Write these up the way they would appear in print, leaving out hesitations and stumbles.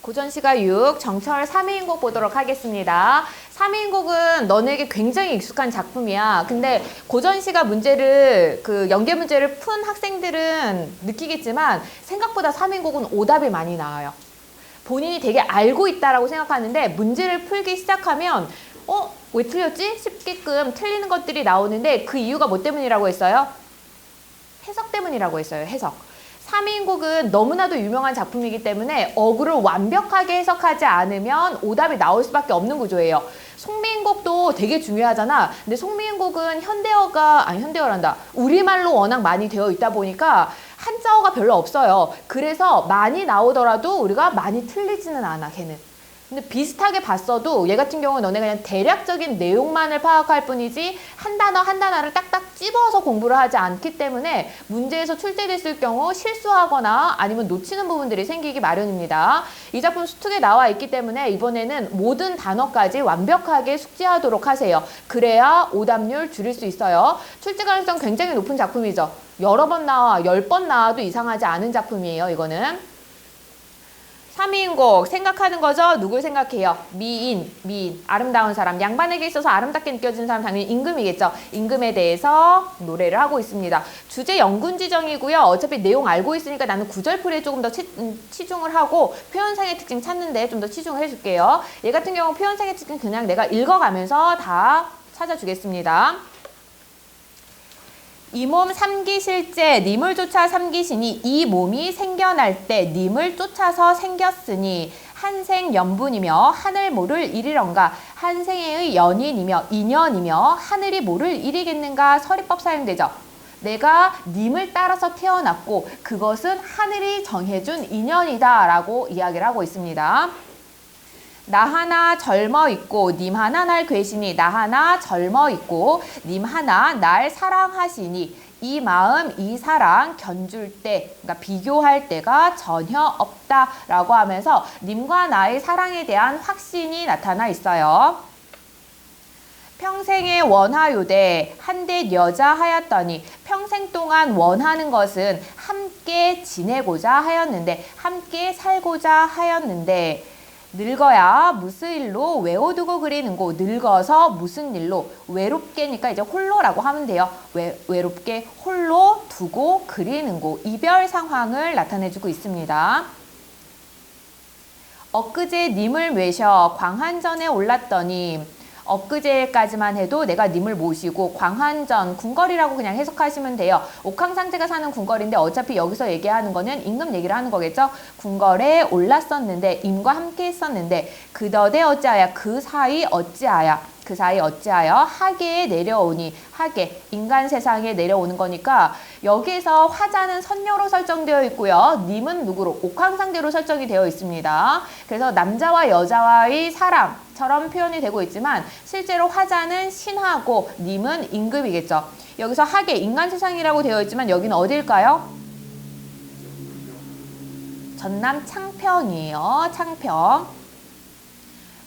고전시가 6, 정철 3위인곡 보도록 하겠습니다. 3위인곡은 너네에게 굉장히 익숙한 작품이야. 근데 고전시가 문제를, 연계 문제를 푼 학생들은 느끼겠지만 생각보다 3위인곡은 오답이 많이 나와요. 본인이 되게 알고 있다라고 생각하는데 문제를 풀기 시작하면 왜 틀렸지? 싶게끔 틀리는 것들이 나오는데 그 이유가 뭐 때문이라고 했어요? 해석 때문이라고 했어요. 해석. 3위인곡은 너무나도 유명한 작품이기 때문에 어구를 완벽하게 해석하지 않으면 오답이 나올 수밖에 없는 구조예요. 송미인곡도 되게 중요하잖아. 근데 송미인곡은 현대어란다. 우리말로 워낙 많이 되어 있다 보니까 한자어가 별로 없어요. 그래서 많이 나오더라도 우리가 많이 틀리지는 않아, 걔는. 근데 비슷하게 봤어도 얘 같은 경우는 너네 그냥 대략적인 내용만을 파악할 뿐이지 한 단어 한 단어를 딱딱 찝어서 공부를 하지 않기 때문에 문제에서 출제됐을 경우 실수하거나 아니면 놓치는 부분들이 생기기 마련입니다. 이 작품 수특에 나와 있기 때문에 이번에는 모든 단어까지 완벽하게 숙지하도록 하세요. 그래야 오답률 줄일 수 있어요. 출제 가능성 굉장히 높은 작품이죠. 여러 번 나와, 10번 나와도 이상하지 않은 작품이에요, 이거는. 3위인곡 생각하는 거죠? 누굴 생각해요? 미인. 아름다운 사람. 양반에게 있어서 아름답게 느껴지는 사람 당연히 임금이겠죠. 임금에 대해서 노래를 하고 있습니다. 주제 영군지정이고요. 어차피 내용 알고 있으니까 나는 구절풀이에 조금 더 치중을 하고 표현상의 특징 찾는데 좀 더 치중을 해줄게요. 얘 같은 경우 표현상의 특징 그냥 내가 읽어가면서 다 찾아주겠습니다. 이 몸 삼기실제 님을 쫓아 삼기시니 이 몸이 생겨날 때 님을 쫓아서 생겼으니 한생연분이며 하늘 모를 일이런가 한생의 연인이며 인연이며 하늘이 모를 일이겠는가 서리법 사용되죠. 내가 님을 따라서 태어났고 그것은 하늘이 정해준 인연이다 라고 이야기를 하고 있습니다. 나 하나 젊어 있고 님 하나 날 괴시니 나 하나 젊어 있고 님 하나 날 사랑하시니 이 마음 이 사랑 견줄 때 그러니까 비교할 때가 전혀 없다라고 하면서 님과 나의 사랑에 대한 확신이 나타나 있어요. 평생의 원하요대 한댓 여자 하였더니 평생 동안 원하는 것은 함께 지내고자 하였는데 함께 살고자 하였는데 늙어야 무슨 일로 외워두고 그리는고 늙어서 무슨 일로 외롭게니까 이제 홀로라고 하면 돼요. 외롭게 홀로 두고 그리는고 이별 상황을 나타내주고 있습니다. 엊그제 님을 외셔 광한전에 올랐더니 엊그제까지만 해도 내가 님을 모시고 광한전, 궁궐이라고 그냥 해석하시면 돼요. 옥황상제가 사는 궁궐인데 어차피 여기서 얘기하는 거는 임금 얘기를 하는 거겠죠. 궁궐에 올랐었는데 임과 함께 했었는데 그더대 어찌하여 그 사이 어찌하여 하계에 내려오니 하계, 인간 세상에 내려오는 거니까 여기에서 화자는 선녀로 설정되어 있고요. 님은 누구로? 옥황상제로 설정이 되어 있습니다. 그래서 남자와 여자와의 사랑처럼 표현이 되고 있지만 실제로 화자는 신하고 님은 임금이겠죠. 여기서 하계, 인간 세상이라고 되어 있지만 여기는 어딜까요? 전남 창평이에요. 창평.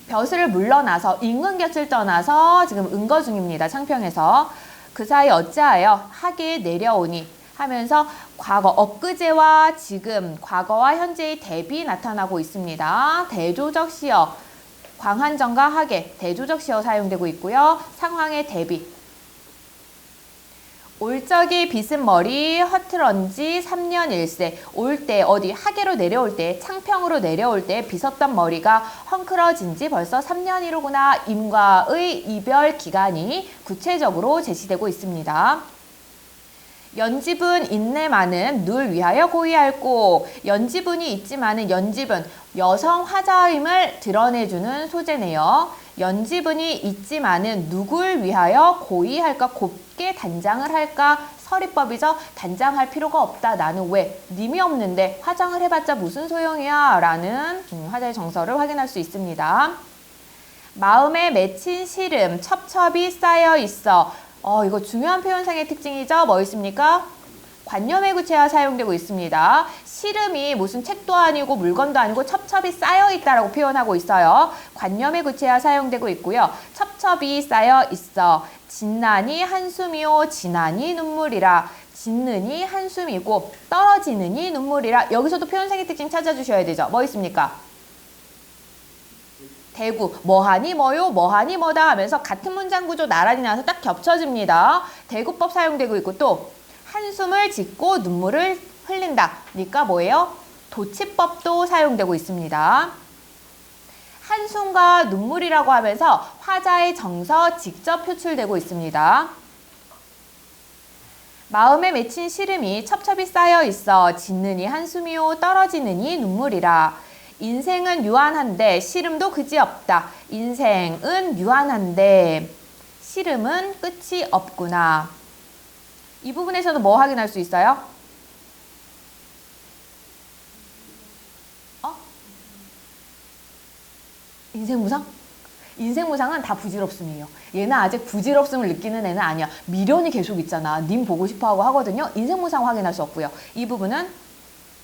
벼슬을 물러나서 임금 곁을 떠나서 지금 응거 중입니다. 창평에서. 그 사이 어찌하여 하계에 내려오니 하면서 과거, 엊그제와 지금, 과거와 현재의 대비 나타나고 있습니다. 대조적 시어, 광한전과 하계, 대조적 시어 사용되고 있고요. 상황의 대비. 올 적이 빗은 머리 허트런지 3년 일세. 올 때 어디 하계로 내려올 때 창평으로 내려올 때 빗었던 머리가 헝클어진 지 벌써 3년이로구나. 임과의 이별 기간이 구체적으로 제시되고 있습니다. 연집은 인내 많은 누를 위하여 고의할고 연지분이 있지만은 연집은 여성 화자임을 드러내주는 소재네요. 연지분이 있지만은 누굴 위하여 고의할까 곱게 단장을 할까 서리법이죠. 단장할 필요가 없다. 나는 왜? 님이 없는데 화장을 해봤자 무슨 소용이야 라는 화자의 정서를 확인할 수 있습니다. 마음에 맺힌 시름 첩첩이 쌓여 있어. 이거 중요한 표현상의 특징이죠. 뭐 있습니까? 관념의 구체화 사용되고 있습니다. 시름이 무슨 책도 아니고 물건도 아니고 첩첩이 쌓여 있다라고 표현하고 있어요. 관념의 구체화 사용되고 있고요. 첩첩이 쌓여 있어. 진난이 한숨이요 진난이 눈물이라. 짓느니 한숨이고 떨어지느니 눈물이라. 여기서도 표현상의 특징 찾아주셔야 되죠. 뭐 있습니까? 대구 뭐하니 뭐요 뭐하니 뭐다 하면서 같은 문장 구조 나란히 나와서 딱 겹쳐집니다. 대구법 사용되고 있고 또 한숨을 짓고 눈물을 흘린다. 그러니까 뭐예요? 도치법도 사용되고 있습니다. 한숨과 눈물이라고 하면서 화자의 정서 직접 표출되고 있습니다. 마음에 맺힌 시름이 첩첩이 쌓여 있어 짓느니 한숨이요 떨어지느니 눈물이라. 인생은 유한한데 시름도 그지없다. 인생은 유한한데 시름은 끝이 없구나. 이 부분에서도 뭐 확인할 수 있어요? 인생무상? 인생무상은 다 부질없음이에요. 얘는 아직 부질없음을 느끼는 애는 아니야. 미련이 계속 있잖아. 님 보고 싶어하고 하거든요. 인생무상 확인할 수 없고요. 이 부분은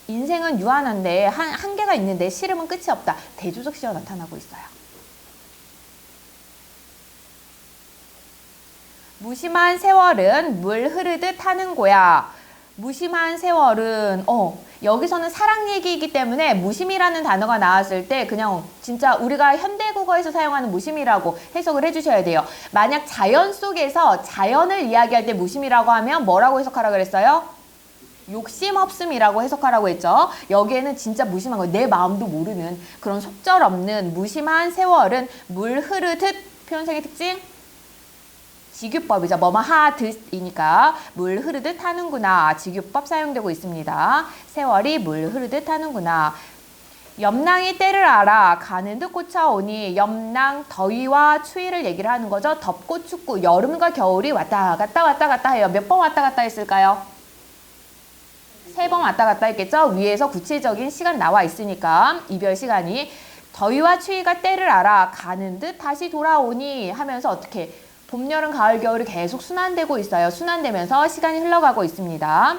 인생은 유한한데 한계가 있는데 시름은 끝이 없다. 대조적 시가 나타나고 있어요. 무심한 세월은 물 흐르듯 하는 거야. 무심한 세월은 여기서는 사랑 얘기이기 때문에 무심이라는 단어가 나왔을 때 그냥 진짜 우리가 현대국어에서 사용하는 무심이라고 해석을 해주셔야 돼요. 만약 자연 속에서 자연을 이야기할 때 무심이라고 하면 뭐라고 해석하라고 그랬어요? 욕심 없음이라고 해석하라고 했죠. 여기에는 진짜 무심한 거예요. 내 마음도 모르는 그런 속절없는 무심한 세월은 물 흐르듯 표현성의 특징 직유법이죠. 뭐뭐하듯이니까 물 흐르듯 하는구나. 직유법 사용되고 있습니다. 세월이 물 흐르듯 하는구나. 염랑이 때를 알아 가는 듯 꽂혀오니 염랑 더위와 추위를 얘기를 하는 거죠. 덥고 춥고 여름과 겨울이 왔다 갔다 해요. 몇 번 왔다 갔다 했을까요? 3번 왔다 갔다 했겠죠. 위에서 구체적인 시간 나와 있으니까 이별 시간이 더위와 추위가 때를 알아 가는 듯 다시 돌아오니 하면서 어떻게 봄, 여름, 가을, 겨울이 계속 순환되고 있어요. 순환되면서 시간이 흘러가고 있습니다.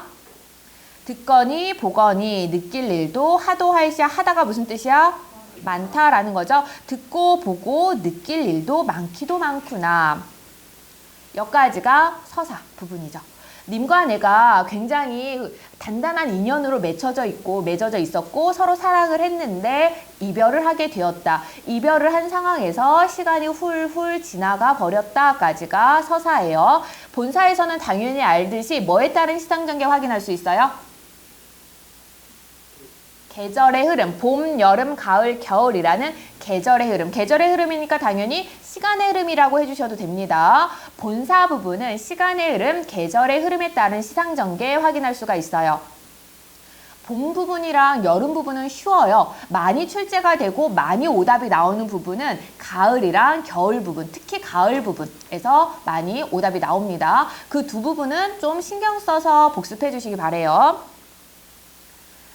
듣거니 보거니 느낄 일도 하도 할시야. 하다가 무슨 뜻이야? 많다라는 거죠. 듣고 보고 느낄 일도 많기도 많구나. 여기까지가 서사 부분이죠. 님과 내가 굉장히 단단한 인연으로 맺어져 있었고 서로 사랑을 했는데 이별을 하게 되었다. 이별을 한 상황에서 시간이 훌훌 지나가 버렸다까지가 서사예요. 본사에서는 당연히 알듯이 뭐에 따른 시상전개 확인할 수 있어요? 계절의 흐름, 봄, 여름, 가을, 겨울이라는 계절의 흐름. 계절의 흐름이니까 당연히 시간의 흐름이라고 해주셔도 됩니다. 본사 부분은 시간의 흐름, 계절의 흐름에 따른 시상전개 확인할 수가 있어요. 봄 부분이랑 여름 부분은 쉬워요. 많이 출제가 되고 많이 오답이 나오는 부분은 가을이랑 겨울 부분, 특히 가을 부분에서 많이 오답이 나옵니다. 그 두 부분은 좀 신경 써서 복습해 주시기 바래요.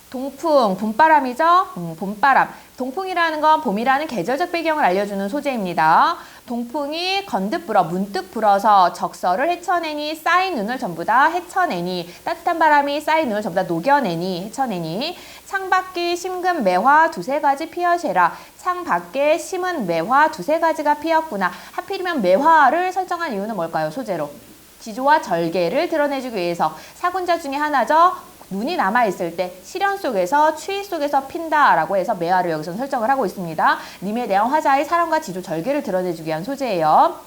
동풍, 봄바람이죠? 봄바람. 동풍이라는 건 봄이라는 계절적 배경을 알려주는 소재입니다. 동풍이 건듯 불어, 문득 불어서 적설을 헤쳐내니 쌓인 눈을 전부 다 헤쳐내니 따뜻한 바람이 쌓인 눈을 전부 다 녹여내니 헤쳐내니 창밖에 심근 매화 두세 가지 피어세라. 창밖에 심은 매화 두세 가지가 피었구나. 하필이면 매화를 설정한 이유는 뭘까요? 소재로. 지조와 절개를 드러내주기 위해서 사군자 중에 하나죠. 눈이 남아있을 때 시련 속에서 추위 속에서 핀다라고 해서 매화를 여기서 설정을 하고 있습니다. 님에 대한 화자의 사랑과 지조 절개를 드러내주기 위한 소재예요.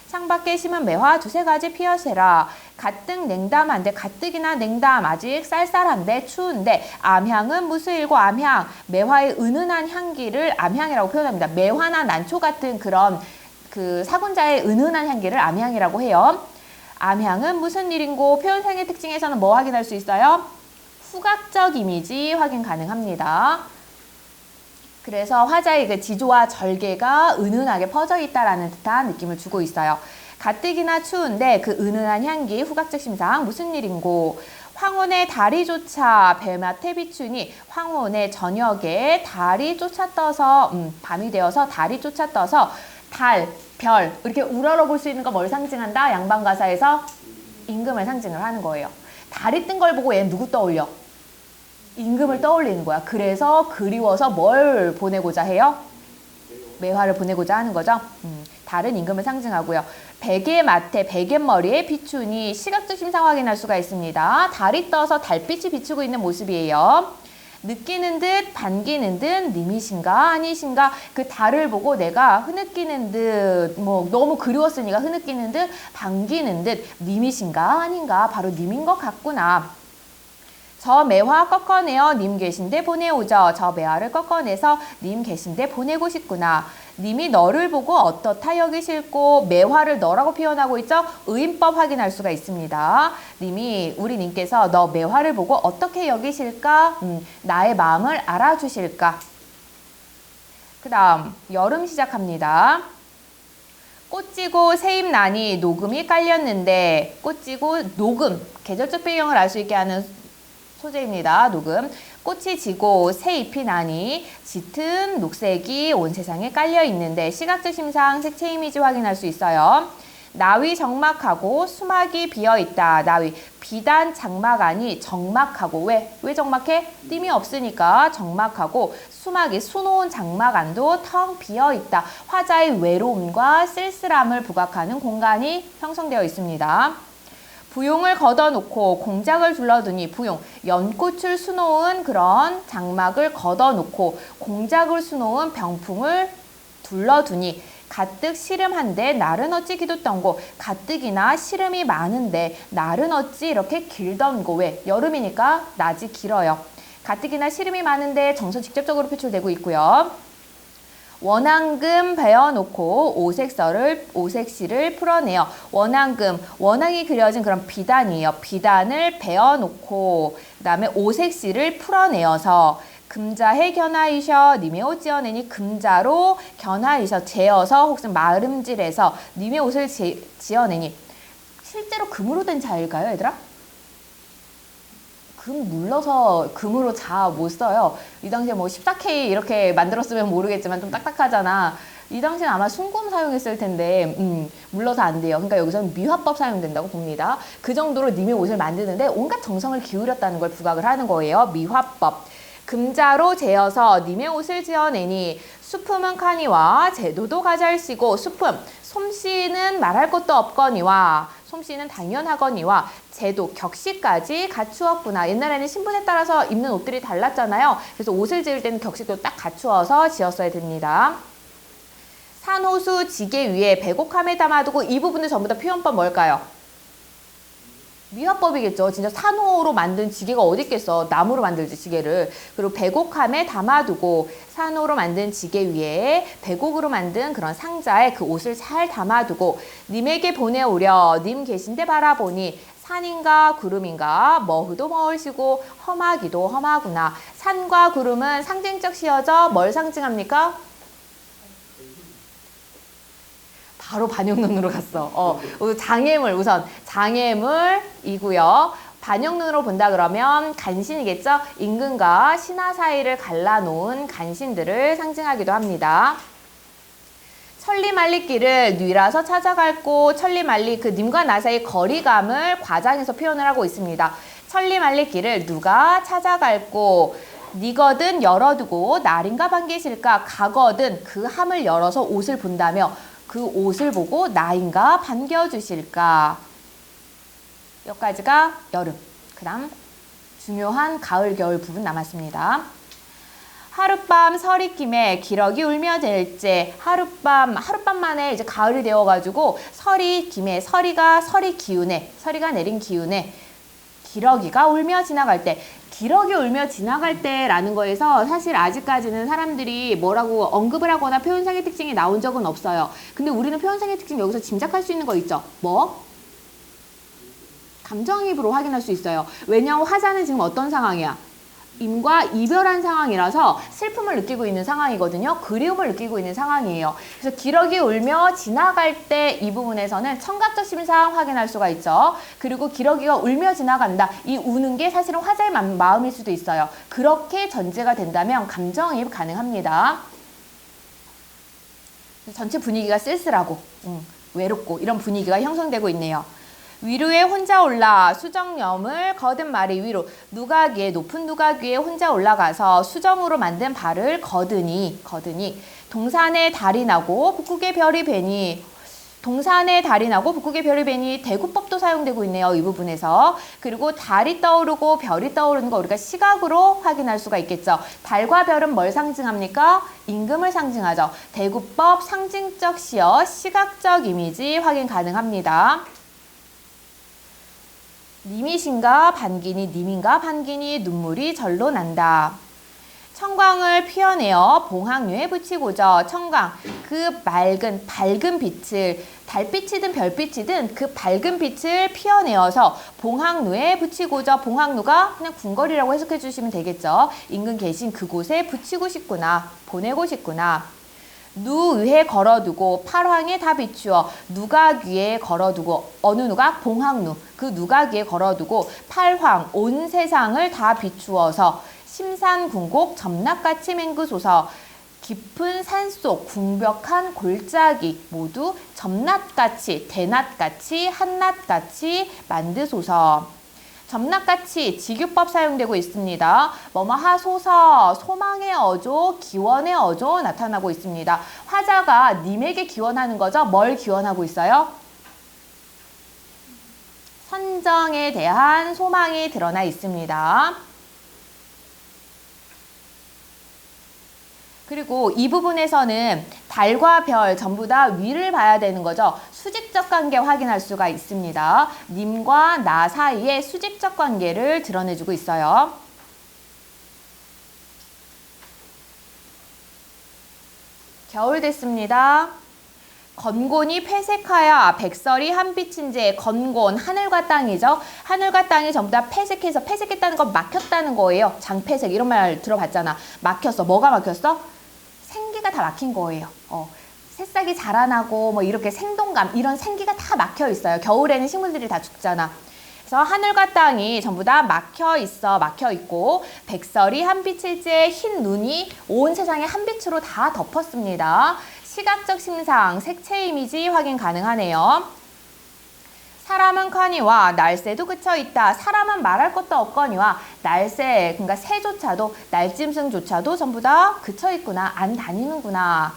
창밖에 심은 매화 두세 가지 피어세라. 가뜩 냉담한데 가뜩이나 냉담 아직 쌀쌀한데 추운데 암향은 무수일고 암향 매화의 은은한 향기를 암향이라고 표현합니다. 매화나 난초 같은 그런 그 사군자의 은은한 향기를 암향이라고 해요. 암향은 무슨 일인고 표현상의 특징에서는 뭐 확인할 수 있어요? 후각적 이미지 확인 가능합니다. 그래서 화자의 그 지조와 절개가 은은하게 퍼져 있다라는 듯한 느낌을 주고 있어요. 가뜩이나 추운데 그 은은한 향기, 후각적 심상 무슨 일인고 황혼의 달이 쫓아 뱀한테 비추니 황혼의 저녁에 달이 쫓아 떠서 밤이 되어서 달이 쫓아 떠서 달, 별 이렇게 우러러 볼 수 있는 거 뭘 상징한다? 양반가사에서 임금을 상징을 하는 거예요. 달이 뜬 걸 보고 얘는 누구 떠올려? 임금을 떠올리는 거야. 그래서 그리워서 뭘 보내고자 해요? 매화를 보내고자 하는 거죠. 달은 임금을 상징하고요. 베개 마태, 베갯머리에 비추니 시각적 심상 확인할 수가 있습니다. 달이 떠서 달빛이 비추고 있는 모습이에요. 느끼는 듯 반기는 듯 님이신가 아니신가 그 달을 보고 내가 흐느끼는 듯 뭐 너무 그리웠으니까 흐느끼는 듯 반기는 듯 님이신가 아닌가 바로 님인 것 같구나. 저 매화 꺾어내어 님 계신데 보내오죠. 저 매화를 꺾어내서 님 계신데 보내고 싶구나. 님이 너를 보고 어떻다 여기실고 매화를 너라고 표현하고 있죠. 의인법 확인할 수가 있습니다. 님이 우리 님께서 너 매화를 보고 어떻게 여기실까? 나의 마음을 알아주실까? 그 다음 여름 시작합니다. 꽃지고 새잎 나니 녹음이 깔렸는데 꽃지고 녹음 계절적 배경을 알 수 있게 하는 소재입니다. 녹음. 꽃이 지고 새잎이 나니 짙은 녹색이 온 세상에 깔려 있는데 시각적 심상 색채 이미지 확인할 수 있어요. 나위 적막하고 수막이 비어있다. 나위 비단 장막 아니 적막하고 왜 적막해? 띠이 없으니까 적막하고 수막이 수놓은 장막 안도 텅 비어있다. 화자의 외로움과 쓸쓸함을 부각하는 공간이 형성되어 있습니다. 부용을 걷어놓고 공작을 둘러두니 부용, 연꽃을 수놓은 그런 장막을 걷어놓고 공작을 수놓은 병풍을 둘러두니 가뜩 시름한데 날은 어찌 기돋던고 가뜩이나 시름이 많은데 날은 어찌 이렇게 길던고 왜? 여름이니까 낮이 길어요. 가뜩이나 시름이 많은데 정서 직접적으로 표출되고 있고요. 원앙금 베어놓고 오색실을 풀어내요. 원앙금, 원앙이 그려진 그런 비단이에요. 비단을 베어놓고 그 다음에 오색실을 풀어내어서 금자해 견하이셔 님의 옷 지어내니 금자로 견하이셔 재어서 혹은 마름질해서 님의 옷을 지어내니 실제로 금으로 된 자일까요, 얘들아? 금 물러서 금으로 자 못 써요. 이 당시에 뭐 14K 이렇게 만들었으면 모르겠지만 좀 딱딱하잖아. 이 당시엔 아마 순금 사용했을 텐데 물러서 안 돼요. 그러니까 여기서는 미화법 사용된다고 봅니다. 그 정도로 님의 옷을 만드는데 온갖 정성을 기울였다는 걸 부각을 하는 거예요. 미화법. 금자로 재어서 님의 옷을 지어내니 수품은 카니와 제도도 가잘시고 수품, 솜씨는 말할 것도 없거니와 솜씨는 당연하거니와 제도, 격식까지 갖추었구나. 옛날에는 신분에 따라서 입는 옷들이 달랐잖아요. 그래서 옷을 지을 때는 격식도 딱 갖추어서 지었어야 됩니다. 산호수 지게 위에 배곡함에 담아두고 이 부분은 전부 다 표현법 뭘까요? 미화법이겠죠. 진짜 산호로 만든 지게가 어디 있겠어. 나무로 만들지 지게를. 그리고 배곡함에 담아두고 산호로 만든 지게 위에 배곡으로 만든 그런 상자에 그 옷을 잘 담아두고 님에게 보내오려 님 계신데 바라보니 산인가 구름인가 머흐도 머울시고 험하기도 험하구나. 산과 구름은 상징적 시어져 뭘 상징합니까? 바로 반영론으로 갔어. 장애물 우선 장애물이고요. 반영론으로 본다 그러면 간신이겠죠. 임금과 신하 사이를 갈라놓은 간신들을 상징하기도 합니다. 천리말리길을 뉘라서 찾아갈고 천리말리 그 님과 나 사이의 거리감을 과장해서 표현을 하고 있습니다. 천리말리길을 누가 찾아갈고 니거든 열어두고 날인가 반기실까 가거든 그 함을 열어서 옷을 본다며 그 옷을 보고 나인가 반겨주실까. 여기까지가 여름. 그 다음 중요한 가을 겨울 부분 남았습니다. 하룻밤 설이 김에 기러기 울며 될제. 하룻밤 만에 이제 가을이 되어가지고 설이 김에 설이 기운에 서리가 내린 기운에 기러기가 울며 지나갈 때. 기러기 울며 지나갈 때라는 거에서 사실 아직까지는 사람들이 뭐라고 언급을 하거나 표현상의 특징이 나온 적은 없어요. 근데 우리는 표현상의 특징 여기서 짐작할 수 있는 거 있죠? 뭐? 감정이입으로 확인할 수 있어요. 왜냐하면 화자는 지금 어떤 상황이야? 임과 이별한 상황이라서 슬픔을 느끼고 있는 상황이거든요. 그리움을 느끼고 있는 상황이에요. 그래서 기러기 울며 지나갈 때 이 부분에서는 청각적 심상 확인할 수가 있죠. 그리고 기러기가 울며 지나간다. 이 우는 게 사실은 화자의 마음일 수도 있어요. 그렇게 전제가 된다면 감정이입 가능합니다. 전체 분위기가 쓸쓸하고 외롭고 이런 분위기가 형성되고 있네요. 위로에 혼자 올라 수정염을 거듭 말이 위로 누각 위에 높은 누각 위에 혼자 올라가서 수정으로 만든 발을 거드니 동산에 달이 나고 북극에 별이 배니 동산의 달이 나고 북극의 별이 배니 대구법도 사용되고 있네요. 이 부분에서. 그리고 달이 떠오르고 별이 떠오르는 거 우리가 시각으로 확인할 수가 있겠죠. 달과 별은 뭘 상징합니까? 임금을 상징하죠. 대구법 상징적 시어 시각적 이미지 확인 가능합니다. 님이신가 반기니 님인가 반기니 눈물이 절로 난다. 청광을 피워내어 봉황류에 붙이고죠. 청광, 그 밝은 빛을 달빛이든 별빛이든 그 밝은 빛을 피워내어서 봉황루에 붙이고죠. 봉황루가 그냥 궁궐이라고 해석해 주시면 되겠죠. 인근 계신 그곳에 붙이고 싶구나. 보내고 싶구나. 누 위에 걸어두고 팔황에 다 비추어 누각 위에 걸어두고 어느 누각? 봉황루. 그 누각 위에 걸어두고 팔황 온 세상을 다 비추어서 심산궁곡 점락같이 맹그소서. 깊은 산속 궁벽한 골짜기 모두 점낫같이 대낫같이 한낫같이 만드소서. 점낫같이 직유법 사용되고 있습니다. 뭐뭐 하소서, 소망의 어조, 기원의 어조 나타나고 있습니다. 화자가 님에게 기원하는 거죠. 뭘 기원하고 있어요? 선정에 대한 소망이 드러나 있습니다. 그리고 이 부분에서는 달과 별 전부 다 위를 봐야 되는 거죠. 수직적 관계 확인할 수가 있습니다. 님과 나 사이의 수직적 관계를 드러내주고 있어요. 겨울 됐습니다. 건곤이 폐색하여 백설이 한빛인지 건곤 하늘과 땅이죠. 하늘과 땅이 전부 다 폐색해서 폐색했다는 건 막혔다는 거예요. 장폐색 이런 말 들어봤잖아. 막혔어. 뭐가 막혔어? 생기가 다 막힌 거예요. 새싹이 자라나고 뭐 이렇게 생동감 이런 생기가 다 막혀 있어요. 겨울에는 식물들이 다 죽잖아. 그래서 하늘과 땅이 전부 다 막혀 있고 백설이 한빛일지에 흰 눈이 온 세상에 한빛으로 다 덮었습니다. 시각적 심상, 색채 이미지 확인 가능하네요. 사람은 커니와 날새도 그쳐 있다. 사람은 말할 것도 없거니와 날새, 그러니까 새조차도 날짐승조차도 전부 다 그쳐 있구나. 안 다니는구나.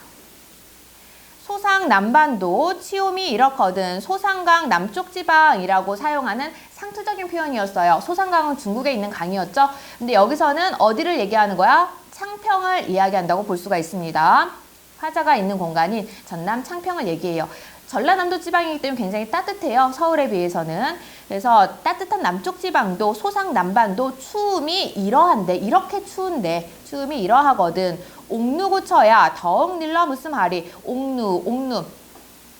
소상 남반도 치움이 이렇거든. 소상강 남쪽 지방이라고 사용하는 상투적인 표현이었어요. 소상강은 중국에 있는 강이었죠. 근데 여기서는 어디를 얘기하는 거야? 창평을 이야기한다고 볼 수가 있습니다. 화자가 있는 공간인 전남 창평을 얘기해요. 전라남도 지방이기 때문에 굉장히 따뜻해요. 서울에 비해서는. 그래서 따뜻한 남쪽 지방도 소상 남반도 추움이 이러한데 이렇게 추운데 추움이 이러하거든. 옥루 고쳐야 더욱 늘러 무슨하리. 옥루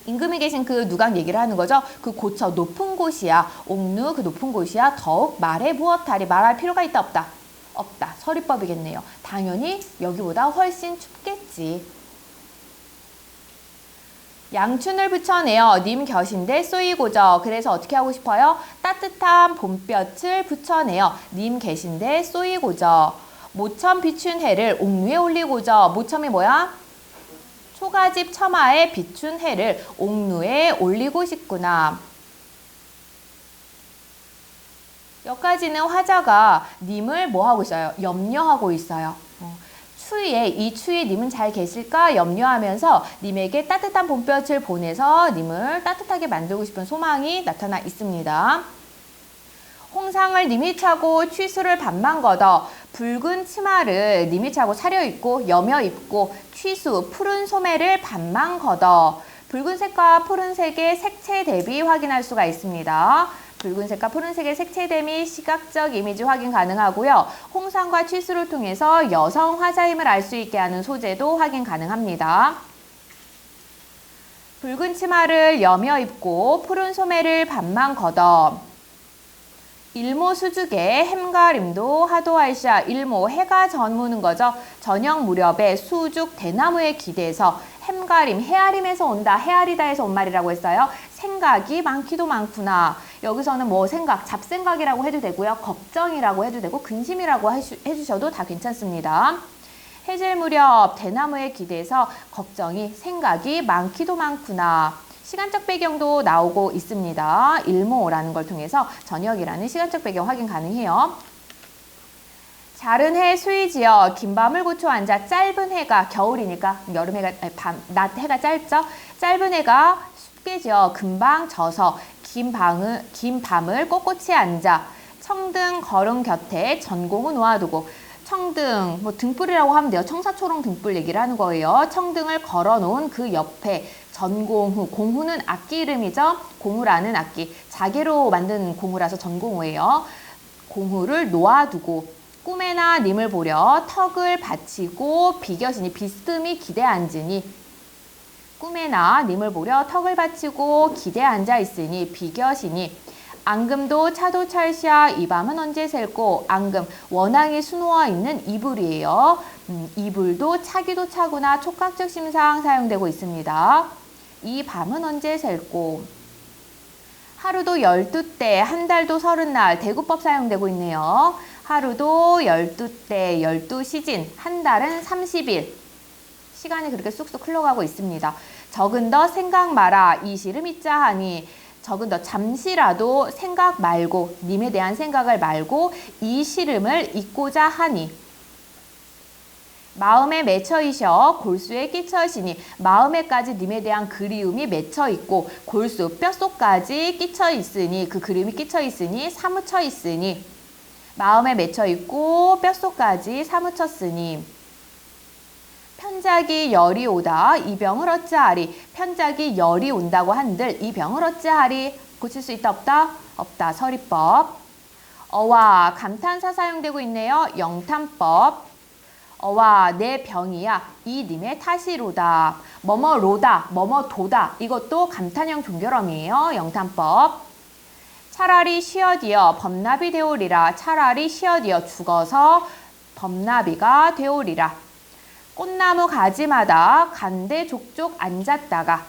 임금이 계신 그 누각 얘기를 하는 거죠. 그 고쳐 높은 곳이야. 옥루 그 높은 곳이야. 더욱 말해 무엇하리. 말할 필요가 있다 없다? 없다. 서리법이겠네요. 당연히 여기보다 훨씬 춥겠지. 양춘을 붙여내어 님 곁인데 쏘이고저. 그래서 어떻게 하고 싶어요? 따뜻한 봄볕을 붙여내어 님 계신데 쏘이고저. 모첨 비춘 해를 옥류에 올리고저. 모첨이 뭐야? 초가집 처마에 비춘 해를 옥류에 올리고 싶구나. 여기까지는 화자가 님을 뭐 하고 있어요? 염려하고 있어요. 추위에 이 추위에 님은 잘 계실까 염려하면서 님에게 따뜻한 봄볕을 보내서 님을 따뜻하게 만들고 싶은 소망이 나타나 있습니다. 홍상을 님이 차고 취수를 반만 걷어 붉은 치마를 님이 차고 차려입고 여며입고 취수 푸른 소매를 반만 걷어. 붉은색과 푸른색의 색채 대비 확인할 수가 있습니다. 붉은색과 푸른색의 색채 대비 시각적 이미지 확인 가능하고요. 홍상과 취수를 통해서 여성 화자임을 알 수 있게 하는 소재도 확인 가능합니다. 붉은 치마를 여며 입고 푸른 소매를 반만 걷어. 일모 수죽에 햄가림도 하도할샤. 일모 해가 저무는 거죠. 저녁 무렵에 수죽 대나무에 기대서 햄가림 헤아림에서 온다. 헤아리다에서 온 말이라고 했어요. 생각이 많기도 많구나. 여기서는 뭐 생각, 잡생각이라고 해도 되고요. 걱정이라고 해도 되고 근심이라고 해주셔도 다 괜찮습니다. 해질 무렵 대나무에 기대서 걱정이 생각이 많기도 많구나. 시간적 배경도 나오고 있습니다. 일모라는 걸 통해서 저녁이라는 시간적 배경 확인 가능해요. 자른 해 수이지어 긴 밤을 고쳐 앉아. 짧은 해가 겨울이니까 여름 해가 낮 해가 짧죠. 짧은 해가 숙배지어 금방 져서 긴 밤을 꼿꼿이 앉아 청등 거름 곁에 전공을 놓아두고 청등, 뭐 등불이라고 하면 돼요. 청사초롱 등불 얘기를 하는 거예요. 청등을 걸어놓은 그 옆에 전공후, 공후는 악기 이름이죠. 공후라는 악기, 자개로 만든 공후라서 전공후예요. 공후를 놓아두고 꿈에나 님을 보려 턱을 받치고 비겨시니 비스듬히 기대 앉으니 꿈에나 님을 보려 턱을 받치고 기대 앉아 있으니 비겨시니 앙금도 차도 찰시야 이 밤은 언제 셀고 앙금 원앙이 수놓아 있는 이불이에요. 이불도 차기도 차구나 촉각적 심상 사용되고 있습니다. 이 밤은 언제 셀고 하루도 12때 한 달도 30날 대구법 사용되고 있네요. 하루도 12때 12시진 한 달은 30일 시간이 그렇게 쑥쑥 흘러가고 있습니다. 적은 더 생각 마라 이 시름 있자 하니 적은 더 잠시라도 생각 말고 님에 대한 생각을 말고 이 시름을 잊고자 하니 마음에 맺혀이셔 골수에 끼쳐시니 마음에까지 님에 대한 그리움이 맺혀 있고 골수 뼛속까지 끼쳐 있으니 그 그리움이 끼쳐 있으니 사무쳐 있으니 마음에 맺혀 있고 뼛속까지 사무쳤으니 편작이 열이 오다 이 병을 어찌하리 편작이 열이 온다고 한들 이 병을 어찌하리 고칠 수 있다 없다? 없다 서리법 어와 감탄사 사용되고 있네요. 영탄법 어와 내 병이야 이 님의 탓이로다 뭐뭐로다 뭐뭐도다 이것도 감탄형 종결어이에요. 영탄법 차라리 쉬어디어 범납이 되오리라 차라리 쉬어디어 죽어서 범납이가 되오리라 꽃나무 가지마다 간대 족족 앉았다가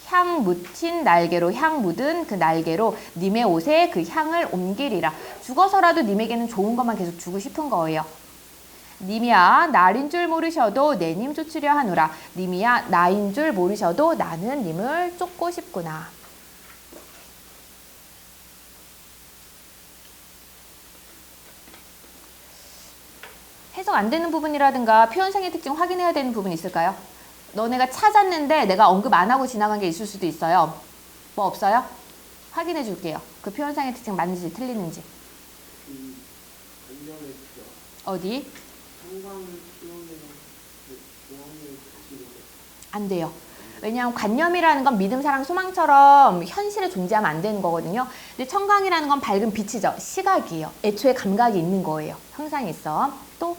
향 묻힌 날개로 향 묻은 그 날개로 님의 옷에 그 향을 옮기리라. 죽어서라도 님에게는 좋은 것만 계속 주고 싶은 거예요. 님이야 날인 줄 모르셔도 내 님 쫓으려 하노라. 님이야 나인 줄 모르셔도 나는 님을 쫓고 싶구나. 해석 안 되는 부분이라든가 표현상의 특징 확인해야 되는 부분이 있을까요? 너네가 찾았는데 내가 언급 안 하고 지나간 게 있을 수도 있어요. 뭐 없어요? 확인해 줄게요. 그 표현상의 특징 맞는지 틀리는지. 어디? 안 돼요. 왜냐하면 관념이라는 건 믿음, 사랑, 소망처럼 현실에 존재하면 안 되는 거거든요. 근데 청강이라는 건 밝은 빛이죠. 시각이에요. 애초에 감각이 있는 거예요. 형상이 있어. 또?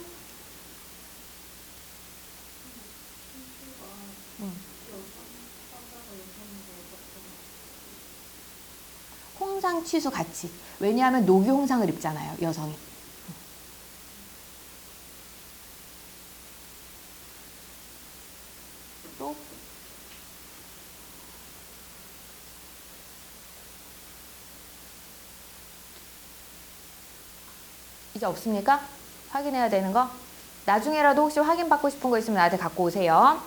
홍상 취수 같이. 왜냐하면 녹이 홍상을 입잖아요. 여성이. 또? 이제 없습니까? 확인해야 되는 거? 나중에라도 혹시 확인받고 싶은 거 있으면 나한테 갖고 오세요.